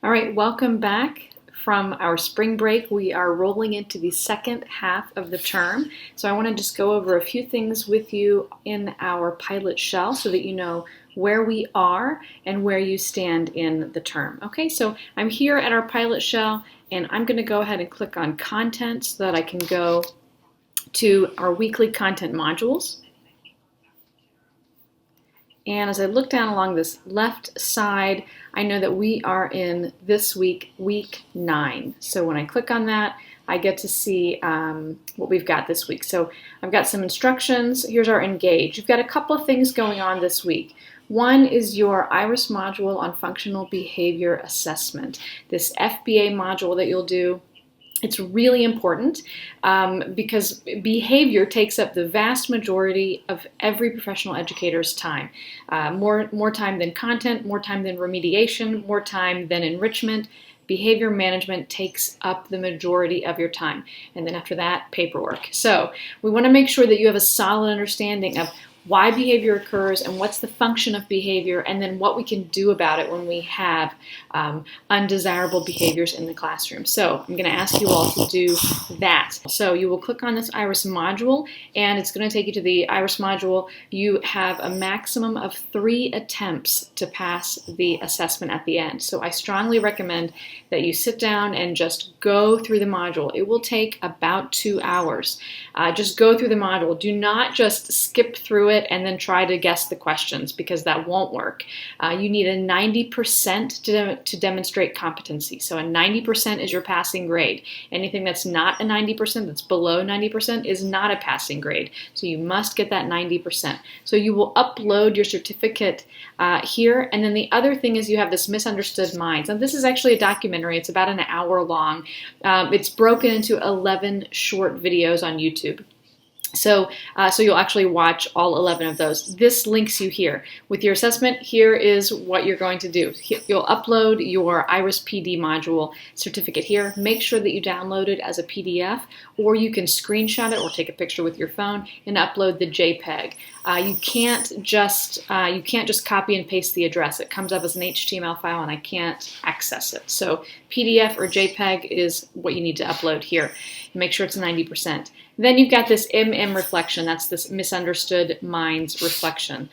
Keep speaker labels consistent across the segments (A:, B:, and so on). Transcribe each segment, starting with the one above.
A: All right, welcome back from our spring break. We are rolling into the second half of the term. So I want to just go over a few things with you in our pilot shell so that you know where we are and where you stand in the term. Okay, so I'm here at our pilot shell and I'm going to go ahead and click on content so that I can go to our weekly content modules. And as I look down along this left side, I know that we are in this week, week 9. So when I click on that, I get to see what we've got this week. So I've got some instructions. Here's our engage. You've got a couple of things going on this week. One is your IRIS module on functional behavior assessment. This FBA module that you'll do. It's really important because behavior takes up the vast majority of every professional educator's time. More time than content, more time than remediation, more time than enrichment. Behavior management takes up the majority of your time. And then after that, paperwork. So we want to make sure that you have a solid understanding of why behavior occurs and what's the function of behavior, and then what we can do about it when we have undesirable behaviors in the classroom. So I'm going to ask you all to do that. So you will click on this IRIS module and it's going to take you to the IRIS module. You have a maximum of 3 attempts to pass the assessment at the end. So I strongly recommend that you sit down and just go through the module. It will take about 2 hours. Just go through the module. Do not just skip through it and then try to guess the questions, because that won't work. You need a 90% to demonstrate competency. So a 90% is your passing grade. Anything that's not a 90%, that's below 90%, is not a passing grade. So you must get that 90%. So you will upload your certificate here. And then the other thing is you have this Misunderstood Minds. And this is actually a documentary. It's about an hour long. It's broken into 11 short videos on YouTube. So you'll actually watch all 11 of those. This links you here. With your assessment, here is what you're going to do. You'll upload your IRIS PD module certificate here. Make sure that you download it as a PDF, or you can screenshot it or take a picture with your phone and upload the JPEG. You can't just copy and paste the address. It comes up as an HTML file and I can't access it. So PDF or JPEG is what you need to upload here. Make sure it's 90%. Then you've got this MM reflection. That's this Misunderstood Minds reflection.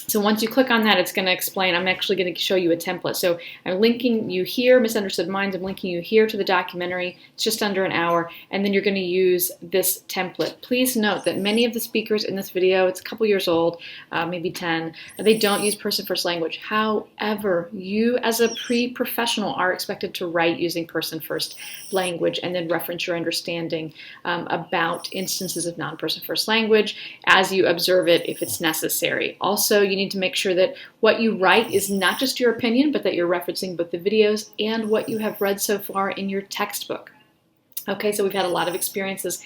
A: So once you click on that, it's going to explain. I'm actually going to show you a template. So I'm linking you here, Misunderstood Minds. I'm linking you here to the documentary. It's just under an hour. And then you're going to use this template. Please note that many of the speakers in this video, it's a couple years old, maybe 10, they don't use person-first language. However, you as a pre-professional are expected to write using person-first language and then reference your understanding about instances of non-person-first language as you observe it if it's necessary. Also, you need to make sure that what you write is not just your opinion, but that you're referencing both the videos and what you have read so far in your textbook. Okay, so we've had a lot of experiences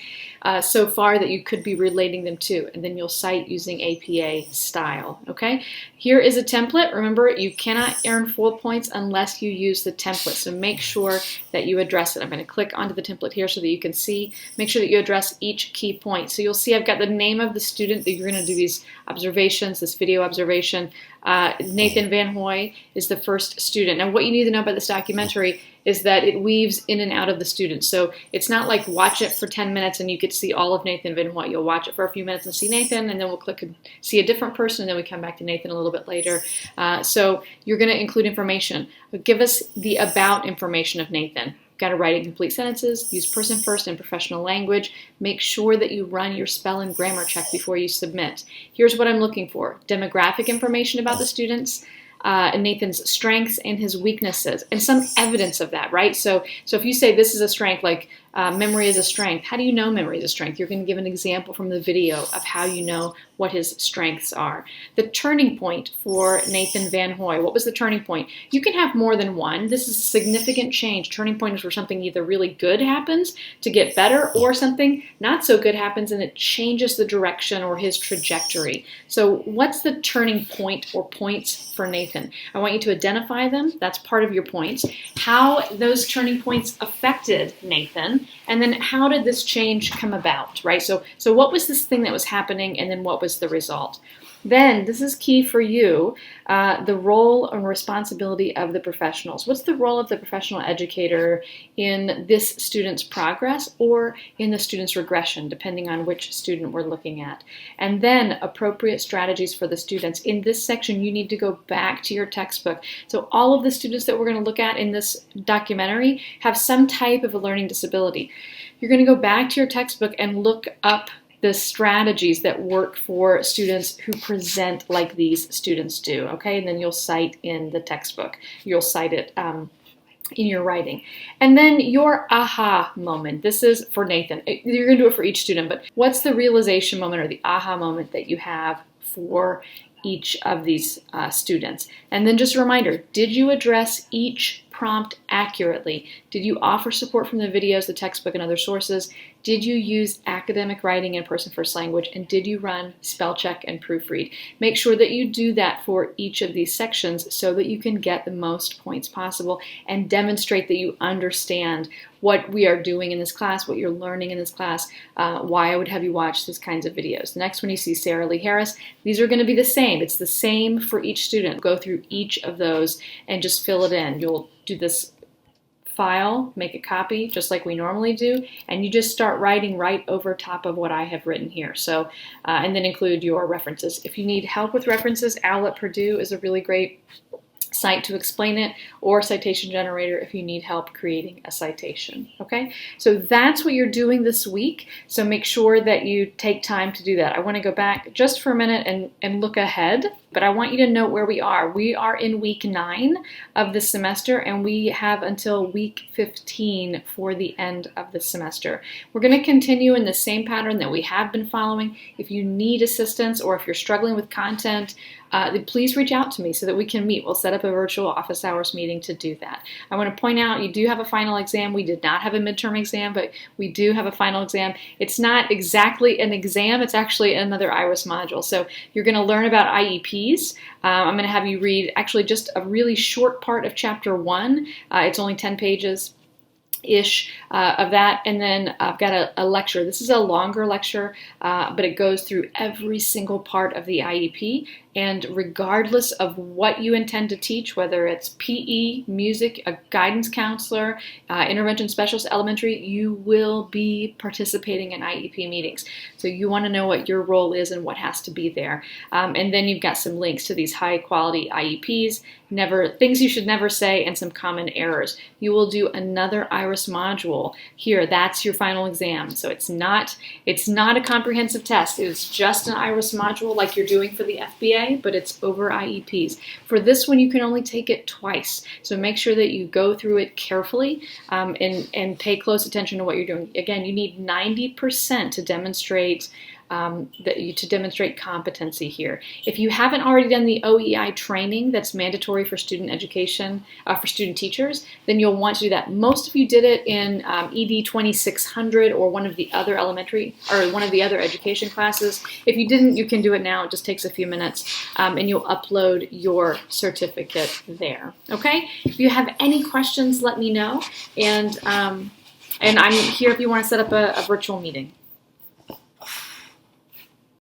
A: so far that you could be relating them to, and then you'll cite using APA style. Okay, here is a template. Remember, you cannot earn full points unless you use the template, so make sure that you address it. I'm going to click onto the template here so that you can see. Make sure that you address each key point. So you'll see I've got the name of the student that you're going to do these observations, this video observation. Nathan Van Hoy is the first student. Now, what you need to know about this documentary is that it weaves in and out of the students. So it's not like watch it for 10 minutes and you get to see all of Nathan Van Hoy. You'll watch it for a few minutes and see Nathan, and then we'll click and see a different person, and then we come back to Nathan a little bit later. So you're going to include information. Give us the about information of Nathan. You've got to write in complete sentences, use person first and professional language. Make sure that you run your spell and grammar check before you submit. Here's what I'm looking for: demographic information about the students, Nathan's strengths and his weaknesses, and some evidence of that, right? So if you say this is a strength, like memory is a strength, how do you know memory is a strength? You're going to give an example from the video of how you know what his strengths are. The turning point for Nathan Van Hoy. What was the turning point? You can have more than one. This is a significant change. Turning point is where something either really good happens to get better, or something not so good happens and it changes the direction or his trajectory. So what's the turning point or points for Nathan? I want you to identify them. That's part of your points. How those turning points affected Nathan, and then how did this change come about, right? So what was this thing that was happening, and then what was the result? Then, this is key for you, the role and responsibility of the professionals. What's the role of the professional educator in this student's progress or in the student's regression, depending on which student we're looking at? And then appropriate strategies for the students. In this section, you need to go back to your textbook. So all of the students that we're going to look at in this documentary have some type of a learning disability. You're going to go back to your textbook and look up the strategies that work for students who present like these students do, okay? And then you'll cite in the textbook. You'll cite it in your writing. And then your aha moment. This is for Nathan. You're going to do it for each student, but what's the realization moment or the aha moment that you have for each of these students? And then just a reminder, did you address each prompt accurately? Did you offer support from the videos, the textbook, and other sources? Did you use academic writing and person first language? And did you run spell check and proofread? Make sure that you do that for each of these sections so that you can get the most points possible and demonstrate that you understand what we are doing in this class, what you're learning in this class, why I would have you watch these kinds of videos. The next one you see Sarah Lee Harris. These are going to be the same. It's the same for each student. Go through each of those and just fill it in. You'll do this file, make a copy just like we normally do, and you just start writing right over top of what I have written here. So, and then include your references. If you need help with references, OWL at Purdue is a really great site to explain it, or Citation Generator if you need help creating a citation. Okay, so that's what you're doing this week. So make sure that you take time to do that. I want to go back just for a minute and look ahead, but I want you to note where we are. We are in week 9 of the semester, and we have until week 15 for the end of the semester. We're going to continue in the same pattern that we have been following. If you need assistance or if you're struggling with content, please reach out to me so that we can meet. We'll set up a virtual office hours meeting to do that. I want to point out you do have a final exam. We did not have a midterm exam, but we do have a final exam. It's not exactly an exam. It's actually another IRIS module. So you're going to learn about IEPs. I'm going to have you read actually just a really short part of chapter 1. It's only 10 pages. Of that, and then I've got a lecture. This is a longer lecture, but it goes through every single part of the IEP, and regardless of what you intend to teach, whether it's PE, music, a guidance counselor, intervention specialist, elementary, you will be participating in IEP meetings. So you want to know what your role is and what has to be there. And then you've got some links to these high quality IEPs, things you should never say, and some common errors. You will do another IRIS module here. That's your final exam. So it's not a comprehensive test. It's just an IRIS module like you're doing for the FBA, but it's over IEPs. For this one, you can only take it twice. So make sure that you go through it carefully and pay close attention to what you're doing. Again, you need 90% to demonstrate competency here. If you haven't already done the OEI training that's mandatory for student education, for student teachers, then you'll want to do that. Most of you did it in ed2900 or one of the other education classes. If you didn't, you can do it now. It just takes a few minutes, and you'll upload your certificate there. Okay? If you have any questions, let me know, and I'm here if you want to set up a virtual meeting.